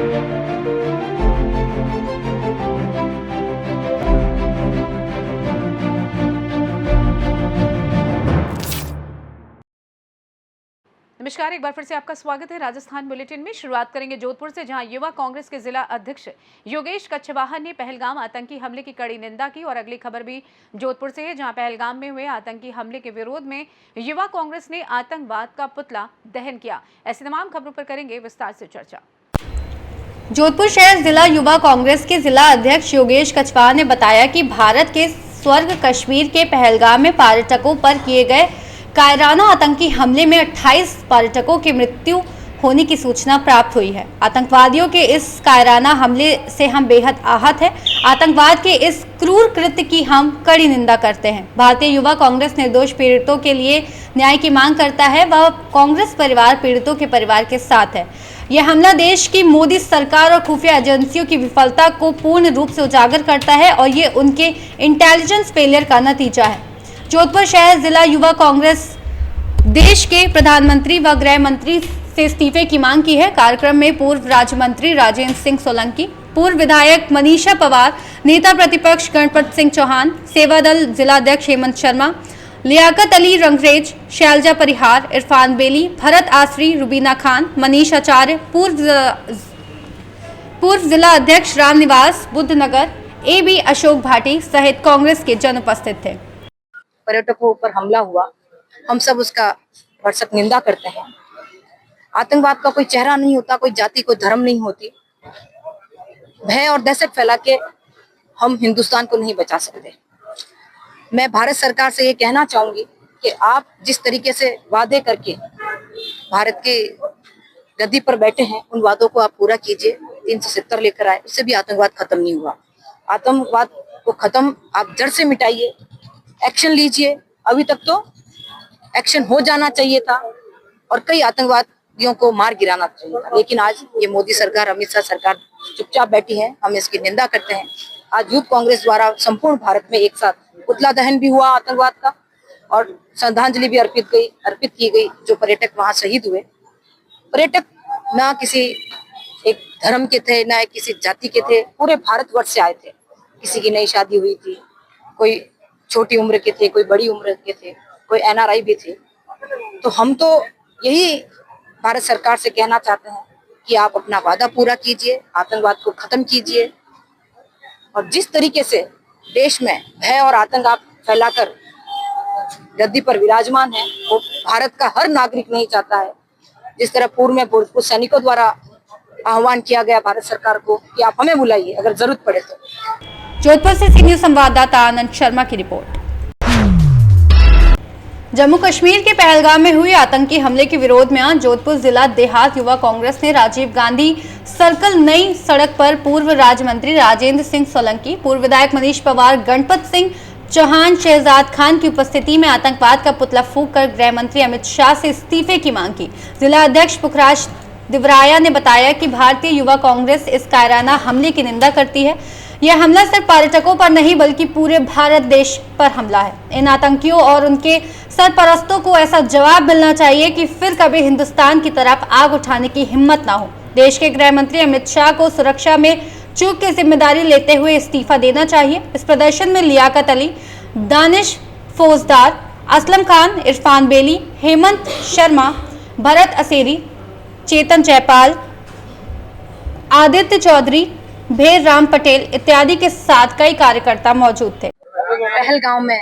नमस्कार, एक बार फिर से आपका स्वागत है राजस्थान बुलेटिन में। शुरुआत करेंगे जोधपुर से, जहां युवा कांग्रेस के जिला अध्यक्ष योगेश कछवाहा ने पहलगाम आतंकी हमले की कड़ी निंदा की। और अगली खबर भी जोधपुर से है, जहां पहलगाम में हुए आतंकी हमले के विरोध में युवा कांग्रेस ने आतंकवाद का पुतला दहन किया। ऐसी तमाम खबरों पर करेंगे विस्तार से चर्चा। जोधपुर शहर जिला युवा कांग्रेस के जिला अध्यक्ष योगेश कछवाहा ने बताया कि भारत के स्वर्ग कश्मीर के पहलगाम में पर्यटकों पर किए गए कायराना आतंकी हमले में 28 पर्यटकों की मृत्यु होने की सूचना प्राप्त हुई है। आतंकवादियों के इस कायराना हमले से हम बेहद आहत हैं। आतंकवाद के इस क्रूर कृत्य की हम कड़ी निंदा करते हैं। भारतीय युवा कांग्रेस निर्दोष पीड़ितों के लिए न्याय की मांग करता है। वह कांग्रेस परिवार पीड़ितों के परिवार के साथ है। यह हमला देश की मोदी सरकार और खुफिया एजेंसियों की विफलता को पूर्ण रूप से उजागर करता है और ये उनके इंटेलिजेंस फेलियर का नतीजा है। जोधपुर शहर जिला युवा कांग्रेस देश के प्रधानमंत्री व गृह मंत्री से इस्तीफे की मांग की है। कार्यक्रम में पूर्व राज्य मंत्री राजेंद्र सिंह सोलंकी, पूर्व विधायक मनीषा पवार, नेता प्रतिपक्ष गणपत सिंह चौहान, सेवादल जिलाध्यक्ष हेमंत शर्मा, लियाकत अली रंगरेज, शैलजा परिहार, इरफान बेली, भरत आसरी, रुबीना खान, मनीष आचार्य, पूर्व जिला अध्यक्ष रामनिवास बुद्धनगर, AB अशोक भाटी सहित कांग्रेस के जन उपस्थित थे। पर्यटकों पर हमला हुआ, हम सब उसका भरसक निंदा करते हैं। आतंकवाद का कोई चेहरा नहीं होता, कोई जाति कोई धर्म नहीं होती। भय और दहशत फैला के हम हिंदुस्तान को नहीं बचा सकते। मैं भारत सरकार से ये कहना चाहूंगी कि आप जिस तरीके से वादे करके भारत के गद्दी पर बैठे हैं, उन वादों को आप पूरा कीजिए। 370 लेकर आए, उससे भी आतंकवाद खत्म नहीं हुआ। आतंकवाद को खत्म आप जड़ से मिटाइए, एक्शन लीजिए। अभी तक तो एक्शन हो जाना चाहिए था और कई आतंकवादियों को मार गिराना चाहिए था, लेकिन आज ये मोदी सरकार, अमित शाह सरकार चुपचाप बैठी है। हम इसकी निंदा करते हैं। आज यूथ कांग्रेस द्वारा संपूर्ण भारत में एक साथ पुतला दहन भी हुआ आतंकवाद का और श्रद्धांजलि भी अर्पित की गई जो पर्यटक वहां शहीद हुए। पर्यटक ना किसी एक धर्म के थे, ना किसी जाति के थे, पूरे भारतवर्ष से आए थे। किसी की नई शादी हुई थी, कोई छोटी उम्र के थे, कोई बड़ी उम्र के थे, कोई NRI भी थे। तो हम तो यही भारत सरकार से कहना चाहते हैं कि आप अपना वादा पूरा कीजिए, आतंकवाद को खत्म कीजिए। और जिस तरीके से देश में भय और आतंक आप फैलाकर गद्दी पर विराजमान है, वो भारत का हर नागरिक नहीं चाहता है। जिस तरह पूर्व में भूतपूर्व सैनिकों द्वारा आह्वान किया गया भारत सरकार को कि आप हमें बुलाइए अगर जरूरत पड़े तो। जोधपुर से सी न्यूज संवाददाता आनंद शर्मा की रिपोर्ट। जम्मू कश्मीर के पहलगाम में हुए आतंकी हमले के विरोध में आज जोधपुर जिला देहात युवा कांग्रेस ने राजीव गांधी सर्कल नई सड़क पर पूर्व राज्य मंत्री राजेंद्र सिंह सोलंकी, पूर्व विधायक मनीष पवार, गणपत सिंह चौहान, शहजाद खान की उपस्थिति में आतंकवाद का पुतला फूंक कर गृह मंत्री अमित शाह से इस्तीफे की मांग की। जिला अध्यक्ष पुखराज दिवराया ने बताया कि भारतीय युवा कांग्रेस इस कायराना हमले की निंदा करती है। यह हमला सिर्फ पर्यटकों पर नहीं बल्कि पूरे भारत देश पर हमला है। इन आतंकियों और उनके सरपरस्तों को ऐसा जवाब मिलना चाहिए कि फिर कभी हिंदुस्तान की तरफ आग उठाने की हिम्मत ना हो। देश के गृह मंत्री अमित शाह को सुरक्षा में चूक की जिम्मेदारी लेते हुए इस्तीफा देना चाहिए। इस प्रदर्शन में लियाकत अली, दानिश फौजदार, असलम खान, इरफान बेली, हेमंत शर्मा, भरत असेरी, चेतन जयपाल, आदित्य चौधरी, भेर राम पटेल इत्यादि के साथ कई कार्यकर्ता मौजूद थे। पहलगाम में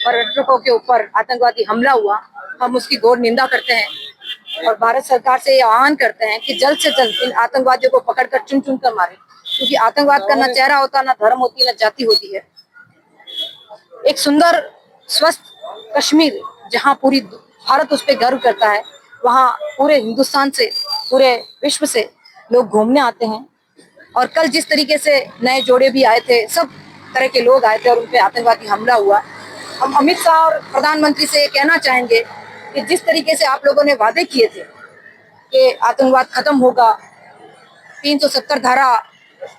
पर्यटकों के ऊपर आतंकवादी हमला हुआ, हम उसकी घोर निंदा करते हैं और भारत सरकार से ये आह्वान करते हैं कि जल्द से जल्द इन आतंकवादियों को पकड़कर चुन चुन कर मारे, क्योंकि आतंकवाद का ना चेहरा होता, ना धर्म होती, ना जाति होती है। एक सुंदर स्वस्थ कश्मीर जहाँ पूरी भारत उस पर गर्व करता है, वहाँ पूरे हिंदुस्तान से, पूरे विश्व से लोग घूमने आते हैं। और कल जिस तरीके से नए जोड़े भी आए थे, सब तरह के लोग आए थे और उन पे आतंकवादी हमला हुआ। हम अमित शाह और प्रधानमंत्री से ये कहना चाहेंगे कि जिस तरीके से आप लोगों ने वादे किए थे कि आतंकवाद खत्म होगा, 370 धारा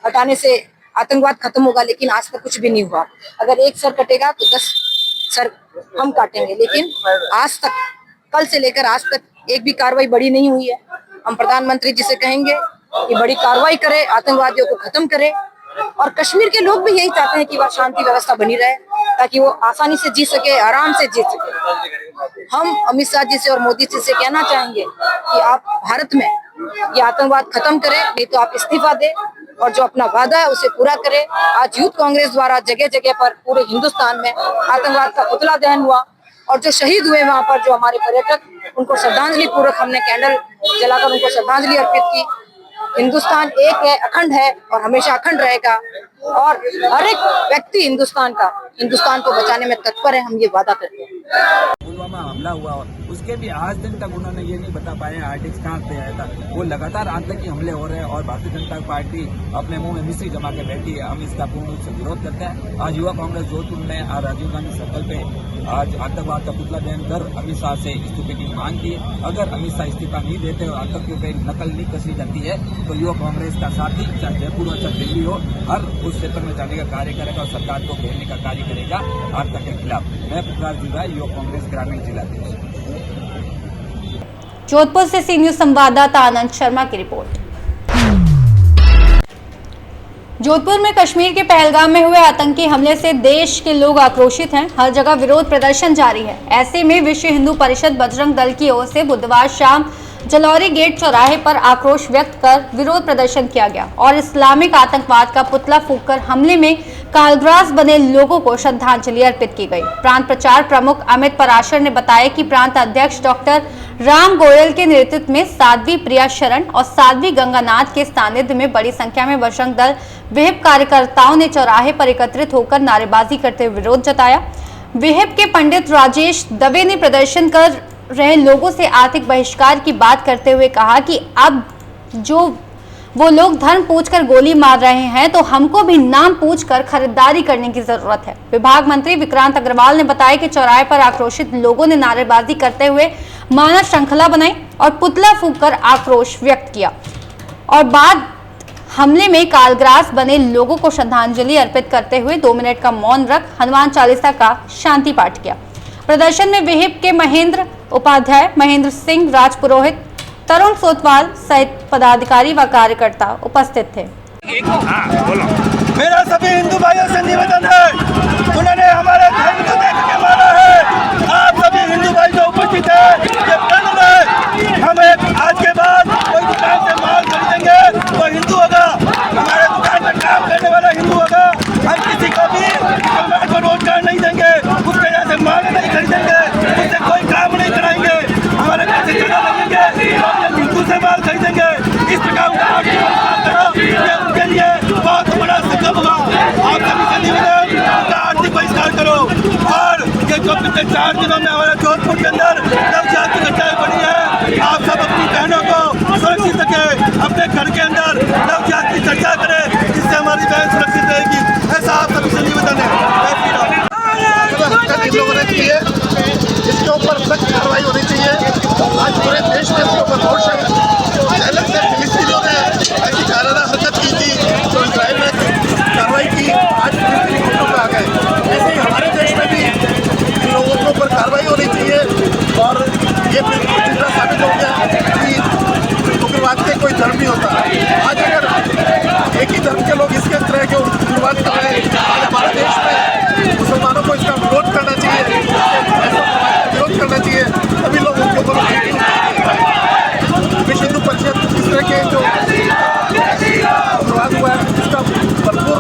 हटाने से आतंकवाद खत्म होगा, लेकिन आज तक कुछ भी नहीं हुआ। अगर एक सर कटेगा तो 10 सर हम काटेंगे, लेकिन आज तक, कल से लेकर आज तक एक भी कार्रवाई बड़ी नहीं हुई है। हम प्रधानमंत्री जी से कहेंगे कि बड़ी कार्रवाई करे, आतंकवादियों को खत्म करे। और कश्मीर के लोग भी यही चाहते हैं कि वह शांति व्यवस्था बनी रहे, ताकि वो आसानी से जी सके, आराम से जी सके। हम अमित शाह जी से और मोदी जी से कहना चाहेंगे कि आप भारत में ये आतंकवाद खत्म करें, नहीं तो आप इस्तीफा दें और जो अपना वादा है उसे पूरा करें। आज यूथ कांग्रेस द्वारा जगह जगह पर पूरे हिंदुस्तान में आतंकवाद का पुतला दहन हुआ और जो शहीद हुए वहां पर जो हमारे पर्यटक, उनको श्रद्धांजलि पूर्वक हमने कैंडल जलाकर उनको श्रद्धांजलि अर्पित की। हिंदुस्तान एक है, अखंड है और हमेशा अखंड रहेगा और हर एक व्यक्ति हिंदुस्तान को बचाने में तत्पर है, हम ये वादा करते हैं। पुलवामा हमला हुआ उसके भी आज दिन तक उन्होंने ये नहीं बता पाए आर्टिक्स कहाँ पे आया था। वो लगातार आतंकी हमले हो रहे हैं और भारतीय जनता पार्टी अपने मुंह में मिश्री जमा के बैठी है। हम इसका पूर्ण रूप से विरोध करते हैं। आज युवा कांग्रेस जोधपुर ने आज राजीव गांधी सर्कल पे आज आतंकवाद का पुतला दहन कर अमित शाह से इस्तीफे की मांग की। अगर अमित शाह इस्तीफा नहीं देते और आतंकियों पे नकल नहीं कसी जाती है तो युवा कांग्रेस का साथी चाहे जयपुर हो चाहे दिल्ली हो, हर उस क्षेत्र में जाने का कार्य करेगा और सरकार को घेरने का कार्य करेगा आतंक के खिलाफ। मैं पुकार जुड़ा युवा कांग्रेस ग्रामीण जिलाध्यक्ष। जोधपुर से सी न्यूज संवाददाता आनंद शर्मा की रिपोर्ट। जोधपुर में कश्मीर के पहलगाम में हुए आतंकी हमले से देश के लोग आक्रोशित हैं। हर जगह विरोध प्रदर्शन जारी है। ऐसे में विश्व हिंदू परिषद बजरंग दल की ओर से बुधवार शाम जलौरी गेट चौराहे पर आक्रोश व्यक्त कर विरोध प्रदर्शन किया गया और इस्लामिक आतंकवाद का पुतला फूंककर हमले में कालग्रास बने लोगों को श्रद्धांजलि अर्पित की गई। प्रांत प्रचार प्रमुख अमित पराशर ने बताया कि प्रांत अध्यक्ष डॉक्टर राम गोयल के नेतृत्व में साध्वी प्रिया शरण और साध्वी गंगानाथ के सानिध्य में बड़ी संख्या में बजरंग दल विहिप कार्यकर्ताओं ने चौराहे पर एकत्रित होकर नारेबाजी करते हुए विरोध जताया। विहिप के पंडित राजेश दवे ने प्रदर्शन कर रहे लोगों से आर्थिक बहिष्कार की बात करते हुए कहा कि अब जो वो लोग धर्म पूछकर गोली मार रहे हैं तो हमको भी नाम पूछकर खरीदारी करने की जरूरत है। विभाग मंत्री विक्रांत अग्रवाल ने बताया कि चौराहे पर आक्रोशित लोगों ने नारेबाजी करते हुए मानव श्रृंखला बनाई और पुतला फूंककर आक्रोश व्यक्त किया और बाद हमले में कालग्रास बने लोगों को श्रद्धांजलि अर्पित करते हुए 2 मिनट का मौन रख हनुमान चालीसा का शांति पाठ किया। प्रदर्शन में विहिप के महेंद्र उपाध्याय, महेंद्र सिंह राजपुरोहित, तरुण सोतवाल सहित पदाधिकारी व कार्यकर्ता उपस्थित थे। मेरा सभी हिंदू भाइयों से निवेदन है, उन्होंने हमारे धर्म को देख के माना है। आप सभी हिंदू भाई जो उपस्थित है, ये कल में हम आज के बाद कोई दुकान से माल खरीदेंगे वो हिंदू होगा, हमारे दुकान में काम करने वाला हिंदू होगा। हम किसी को भी समाज को रोजगार नहीं देंगे, उसके यहाँ से माल नहीं खरीदेंगे, उससे कोई काम नहीं कराएंगे, हमारे पैसे जगह लगेंगे, हिंदू से माल खरीदेंगे। इस प्रकार उनके लिए बहुत बड़ा संकल्प होगा। आप सभी से निवेदन उनका आर्थिक बहिष्कार करो। और ये जो पिछले 4 दिनों में हमारे जोधपुर के अंदर नवजात की घटनाएं बढ़ी है, आप सब अपनी बहनों को सुरक्षित रखें, अपने घर के अंदर नवजात की चर्चा करें, जिससे हमारी बहन सुरक्षित रहेगी। ऐसा आप सभी से निवेदन है। इसके ऊपर सख्त कार्रवाई होनी चाहिए। आज पूरे देश में इसके ऊपर रोष है। अलग से फिलिस्तीनियों ने ऐसी काराना हरकत की थी तो इसराइल ने कार्रवाई की, आज फिलिस्तीनी आ गए। ऐसे ही हमारे देश में भी इन लोगों के ऊपर कार्रवाई होनी चाहिए। और ये फिर तीसरा साबित हो गया कि उग्रवाद के कोई धर्म नहीं होता। आज अगर एक ही धर्म के लोग इसके तरह के उग्रवाद कर रहे हैं, आज हमारे देश में मुसलमानों को इसका विरोध करना चाहिए, विरोध करना चाहिए। सभी लोग उनके ऊपर विश्व हिंदू परिषद इस तरह के जो उग्रवाद हुआ है इसका भरपूर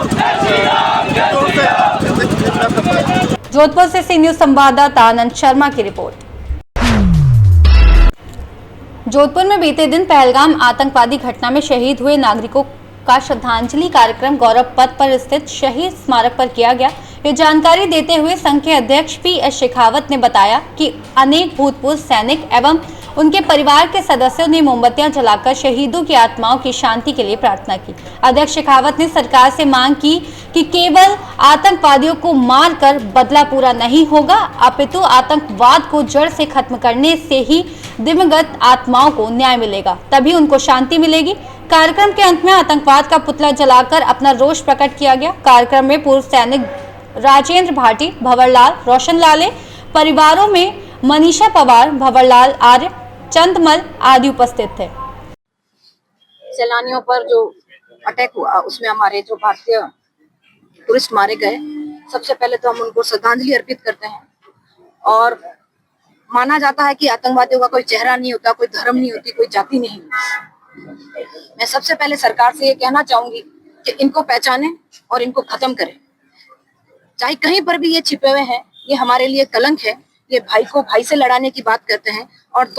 तौर से। जोधपुर से सी न्यूज संवाददाता आनंद शर्मा की रिपोर्ट। जोधपुर में बीते दिन पहलगाम आतंकवादी घटना में शहीद हुए नागरिकों का श्रद्धांजलि कार्यक्रम गौरव पथ पर स्थित शहीद स्मारक पर किया गया। ये जानकारी देते हुए संघ के अध्यक्ष पी.एस. शेखावत ने बताया कि अनेक भूतपूर्व सैनिक एवं उनके परिवार के सदस्यों ने मोमबत्तियां जलाकर शहीदों की आत्माओं की शांति के लिए प्रार्थना की। अध्यक्ष शेखावत ने सरकार से मांग की कि केवल आतंकवादियों को मारकर बदला पूरा नहीं होगा, अपितु आतंकवाद को जड़ से खत्म करने से ही दिवंगत आत्माओं को न्याय मिलेगा, तभी उनको शांति मिलेगी। कार्यक्रम के अंत में आतंकवाद का पुतला जलाकर अपना रोष प्रकट किया गया। कार्यक्रम में पूर्व सैनिक राजेंद्र भाटी, भंवरलाल, रोशन लाले, परिवारों में मनीषा पवार, भंवरलाल आर्य, चंदमल आदि उपस्थित थे। सैलानियों पर जो अटैक हुआ उसमें हमारे जो भारतीय टूरिस्ट मारे गए, सबसे पहले तो हम उनको श्रद्धांजलि अर्पित करते हैं। और माना जाता है कि आतंकवादियों का कोई चेहरा नहीं होता, कोई धर्म नहीं होती, कोई जाति नहीं होती। मैं सबसे पहले सरकार से ये कहना चाहूंगी कि इनको पहचाने और इनको खत्म करें। चाहे कहीं पर भी ये छिपे हुए हैं, ये हमारे लिए कलंक है। ये भाई को भाई से लड़ाने की बात करते हैं और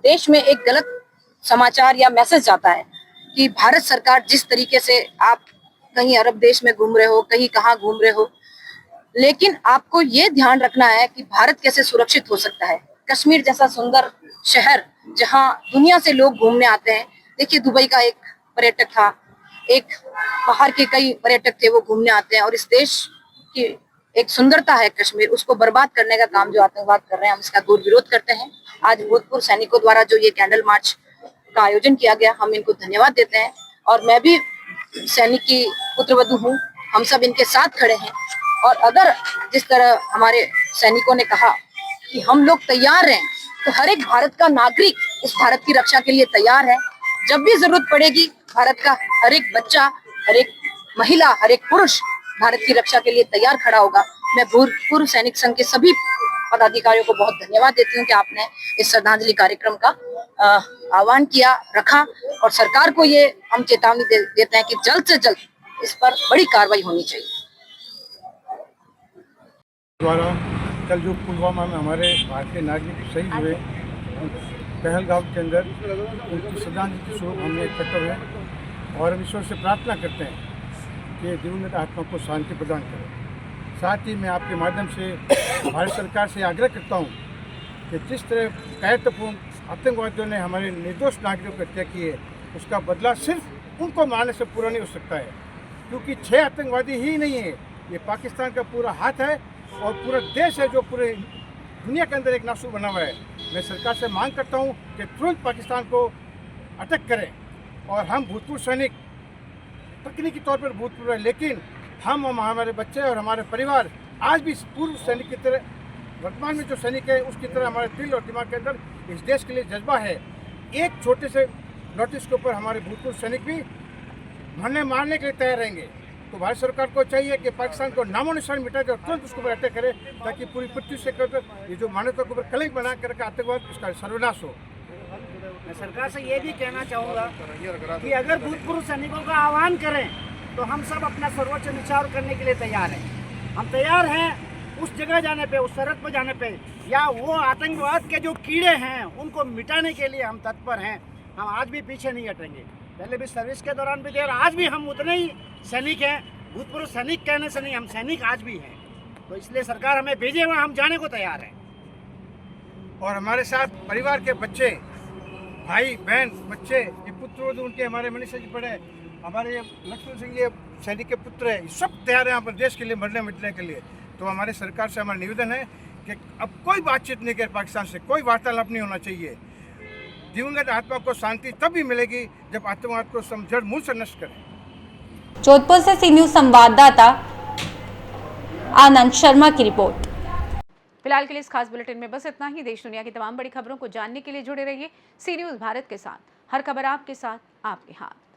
देश में एक गलत समाचार या मैसेज जाता है कि भारत सरकार जिस तरीके से, आप कहीं अरब देश में घूम रहे हो, कहीं कहाँ घूम रहे हो, लेकिन आपको ये ध्यान रखना है कि भारत कैसे सुरक्षित हो सकता है। कश्मीर जैसा सुंदर शहर जहां दुनिया से लोग घूमने आते हैं, देखिए दुबई का एक पर्यटक था, एक बाहर के कई पर्यटक थे, वो घूमने आते हैं। और इस देश की एक सुंदरता है कश्मीर, उसको बर्बाद करने का काम जो आतंकवाद कर रहे हैं, हम इसका दूर विरोध करते हैं। आज भूतपूर्व सैनिकों द्वारा जो ये कैंडल मार्च का आयोजन किया गया, हम इनको धन्यवाद देते हैं। और मैं भी सैनिक की पुत्रवधू हूँ, हम सब इनके साथ खड़े हैं। और अगर जिस तरह हमारे सैनिकों ने कहा कि हम लोग तैयार हैं, तो हर एक भारत का नागरिक इस भारत की रक्षा के लिए तैयार है। जब भी जरूरत पड़ेगी, भारत का हर एक बच्चा, हर एक महिला, हर एक पुरुष भारत की रक्षा के लिए तैयार खड़ा होगा। मैं पूर्व सैनिक संघ के सभी पदाधिकारियों को बहुत धन्यवाद देती हूँ कि आपने इस श्रद्धांजलि कार्यक्रम का आह्वान किया, रखा। और सरकार को ये हम चेतावनी देते हैं कि जल्द से जल्द इस पर बड़ी कार्रवाई होनी चाहिए। द्वारा कल जो पुलवामा में हमारे भारतीय नागरिक शहीद हुए, पहलगाम के अंदर उनकी श्रद्धांजलि स्वरूप हमने इकट्ठा हुए और हम ईश्वर से प्रार्थना करते हैं कि दिवंगत आत्मा को शांति प्रदान करें। साथ ही मैं आपके माध्यम से भारत सरकार से आग्रह करता हूँ कि जिस तरह कायरतापूर्ण आतंकवादियों ने हमारे निर्दोष नागरिकों को हत्या की है, उसका बदला सिर्फ उनको मारने से पूरा नहीं हो सकता है, क्योंकि 6 आतंकवादी ही नहीं है, ये पाकिस्तान का पूरा हाथ है और पूरा देश है जो पूरे दुनिया के अंदर एक नासूर बना हुआ है। मैं सरकार से मांग करता हूँ कि तुरंत पाकिस्तान को अटक करें। और हम भूतपूर्व सैनिक तकनीकी तौर पर भूतपूर्व है, लेकिन हम हमारे बच्चे और हमारे परिवार आज भी पूर्व सैनिक की तरह, वर्तमान में जो सैनिक है उसकी तरह हमारे दिल और दिमाग के अंदर इस देश के लिए जज्बा है। एक छोटे से नोटिस के ऊपर हमारे भूतपूर्व सैनिक भी मारने के लिए तैयार रहेंगे। तो भारत सरकार को चाहिए कि पाकिस्तान को नामो निशान मिटा दे और तुरंत उसको अटैक करे, ताकि पूरी पृथ्वी से ये जो मानवता के ऊपर कलंक बना कर रखा आतंकवाद, इसका सर्वनाश हो। मैं सरकार से ये भी कहना चाहूँगा कि अगर भूतपूर्व सैनिकों का आह्वान करें तो हम सब अपना सर्वोच्च निछावर करने के लिए तैयार हैं। हम तैयार हैं उस जगह जाने पे, उस सरहद पर जाने पे, या वो आतंकवाद के जो कीड़े हैं उनको मिटाने के लिए हम तत्पर हैं। हम आज भी पीछे नहीं हटेंगे। पहले भी सर्विस के दौरान भी थे और आज भी हम उतने ही सैनिक हैं। भूतपूर्व सैनिक कहने से नहीं, हम सैनिक आज भी हैं। तो इसलिए सरकार हमें भेजे हुए, हम जाने को तैयार हैं। और हमारे साथ परिवार के बच्चे, भाई बहन, बच्चे, ये पुत्र उनके, हमारे मनीषा जी पढ़े, हमारे लक्ष्मण सिंह ये सैनिक के पुत्र है, सब तैयार हैं यहाँ पर देश के लिए मरने मिटने के लिए। तो हमारे सरकार से हमारा निवेदन है कि अब कोई बातचीत नहीं करे, पाकिस्तान से कोई वार्तालाप नहीं होना चाहिए। दिवंगत आत्मा को शांति तब भी मिलेगी जब आतंकवाद को जड़ मूल से नष्ट करें। जोधपुर से सी न्यूज संवाददाता आनंद शर्मा की रिपोर्ट। फिलहाल के लिए इस खास बुलेटिन में बस इतना ही। देश दुनिया की तमाम बड़ी खबरों को जानने के लिए जुड़े रहिए सी न्यूज भारत के साथ। हर खबर आपके साथ, आपके हाथ।